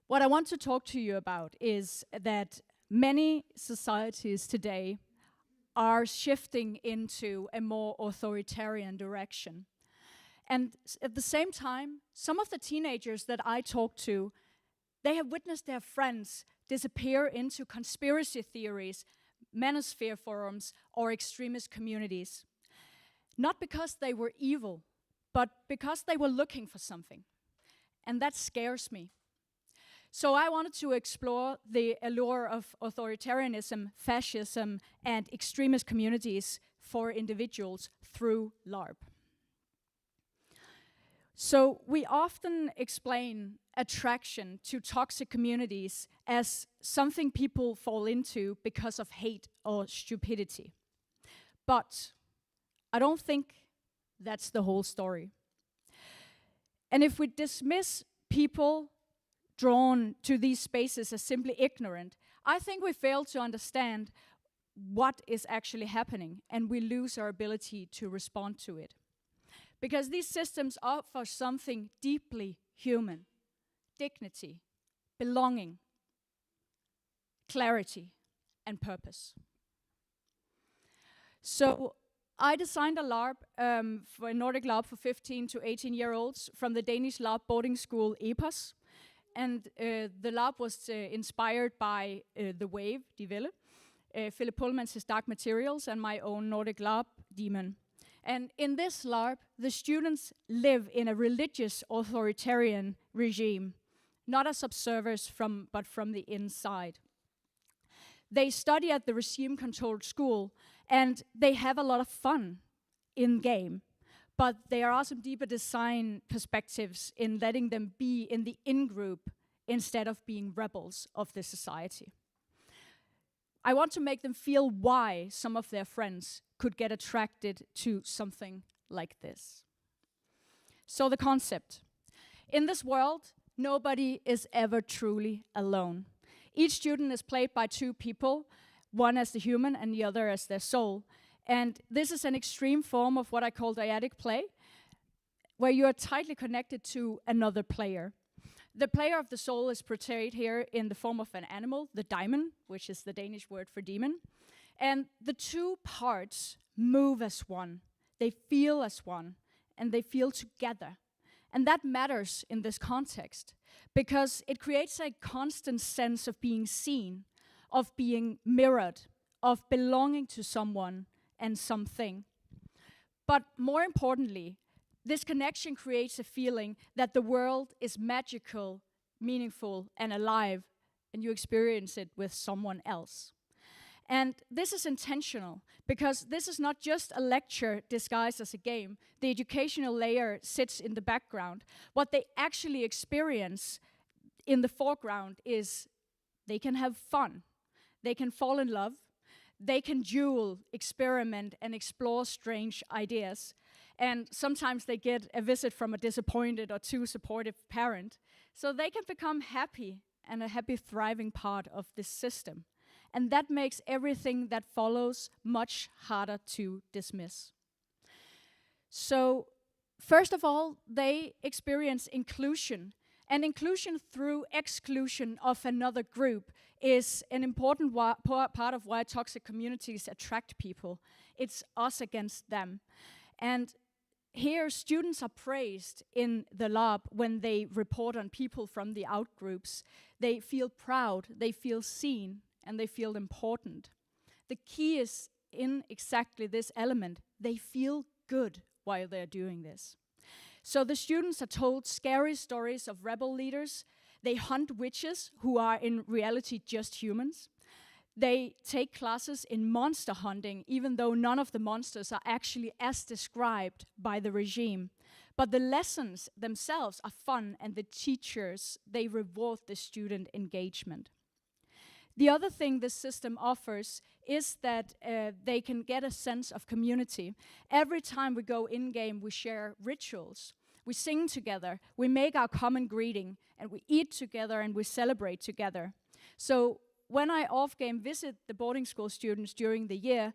What I want to talk to you about is that many societies today are shifting into a more authoritarian direction. And at the same time, some of the teenagers that I talk to, they have witnessed their friends disappear into conspiracy theories, manosphere forums, or extremist communities. Not because they were evil, but because they were looking for something. And that scares me. So I wanted to explore the allure of authoritarianism, fascism, and extremist communities for individuals through Larp. So we often explain attraction to toxic communities as something people fall into because of hate or stupidity. But I don't think that's the whole story. And if we dismiss people drawn to these spaces as simply ignorant, I think we fail to understand what is actually happening, and we lose our ability to respond to it. Because these systems offer something deeply human: dignity, belonging, clarity, and purpose. So I designed a LARP for a Nordic LARP for 15 to 18-year-olds from the Danish LARP boarding school Epos. And the LARP was inspired by the Wave, Die Welle, Philip Pullman's Dark Materials, and my own Nordic LARP, Daemon. And in this LARP, the students live in a religious authoritarian regime, not as observers but from the inside. They study at the regime-controlled school, and they have a lot of fun in-game. But there are some deeper design perspectives in letting them be in the in-group instead of being rebels of the society. I want to make them feel why some of their friends could get attracted to something like this. So the concept. In this world, nobody is ever truly alone. Each student is played by two people, one as the human and the other as their soul. And this is an extreme form of what I call dyadic play, where you are tightly connected to another player. The player of the soul is portrayed here in the form of an animal, the Daemon, which is the Danish word for demon. And the two parts move as one, they feel as one, and they feel together. And that matters in this context, because it creates a constant sense of being seen, of being mirrored, of belonging to someone and something. But more importantly, this connection creates a feeling that the world is magical, meaningful, and alive, and you experience it with someone else. And this is intentional, because this is not just a lecture disguised as a game. The educational layer sits in the background. What they actually experience in the foreground is they can have fun, they can fall in love, they can duel, experiment, and explore strange ideas. And sometimes they get a visit from a disappointed or too supportive parent. So they can become happy and a happy, thriving part of this system. And that makes everything that follows much harder to dismiss. So, first of all, they experience inclusion. And inclusion through exclusion of another group is an important part of why toxic communities attract people. It's us against them. And here, students are praised in the LARP when they report on people from the outgroups. They feel proud, they feel seen, and they feel important. The key is in exactly this element. They feel good while they're doing this. So the students are told scary stories of rebel leaders. They hunt witches who are in reality just humans. They take classes in monster hunting, even though none of the monsters are actually as described by the regime. But the lessons themselves are fun, and the teachers, they reward the student engagement. The other thing this system offers is that they can get a sense of community. Every time we go in-game, we share rituals. We sing together, we make our common greeting, and we eat together and we celebrate together. So when I off-game visit the boarding school students during the year,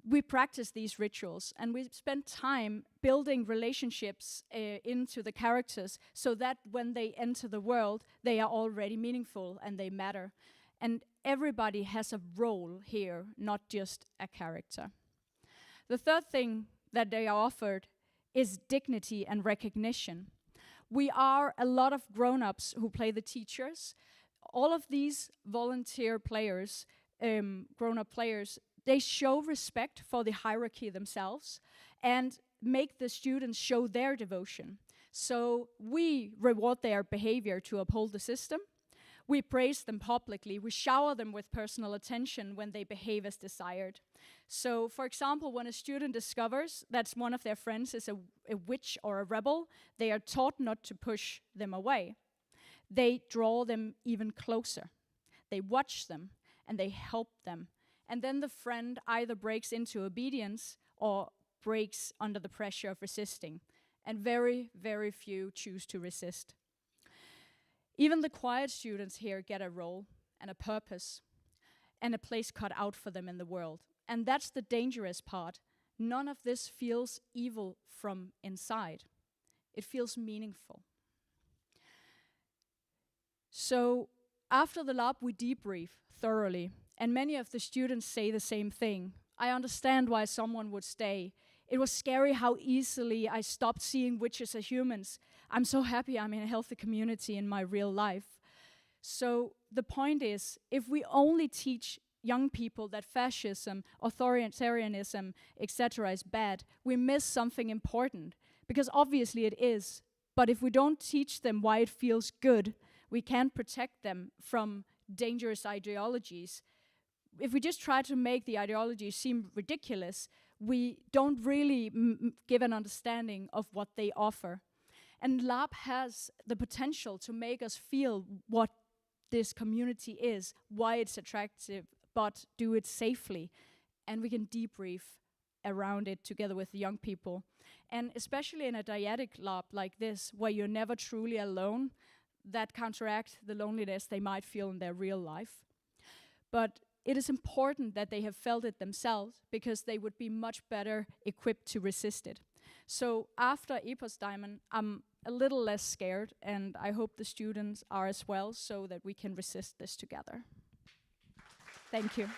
we practice these rituals, and we spend time building relationships into the characters so that when they enter the world, they are already meaningful and they matter. And everybody has a role here, not just a character. The third thing that they are offered is dignity and recognition. We are a lot of grown-ups who play the teachers. All of these volunteer players, grown-up players, they show respect for the hierarchy themselves and make the students show their devotion. So we reward their behavior to uphold the system. We praise them publicly. We shower them with personal attention when they behave as desired. So, for example, when a student discovers that one of their friends is a witch or a rebel, they are taught not to push them away. They draw them even closer. They watch them and they help them. And then the friend either breaks into obedience or breaks under the pressure of resisting. And very, very few choose to resist. Even the quiet students here get a role and a purpose and a place cut out for them in the world. And that's the dangerous part. None of this feels evil from inside. It feels meaningful. So after the Larp, we debrief thoroughly. And many of the students say the same thing. I understand why someone would stay. It was scary how easily I stopped seeing witches as humans. I'm so happy I'm in a healthy community in my real life. So the point is, if we only teach young people that fascism, authoritarianism, etc. is bad, we miss something important. Because obviously it is. But if we don't teach them why it feels good, we can't protect them from dangerous ideologies. If we just try to make the ideology seem ridiculous, we don't really give an understanding of what they offer. And Larp has the potential to make us feel what this community is, why it's attractive, but do it safely. And we can debrief around it together with the young people. And especially in a dyadic Larp like this, where you're never truly alone, that counteracts the loneliness they might feel in their real life. But it is important that they have felt it themselves, because they would be much better equipped to resist it. So after Epos Daimon, I'm a little less scared, and I hope the students are as well, so that we can resist this together. Thank you.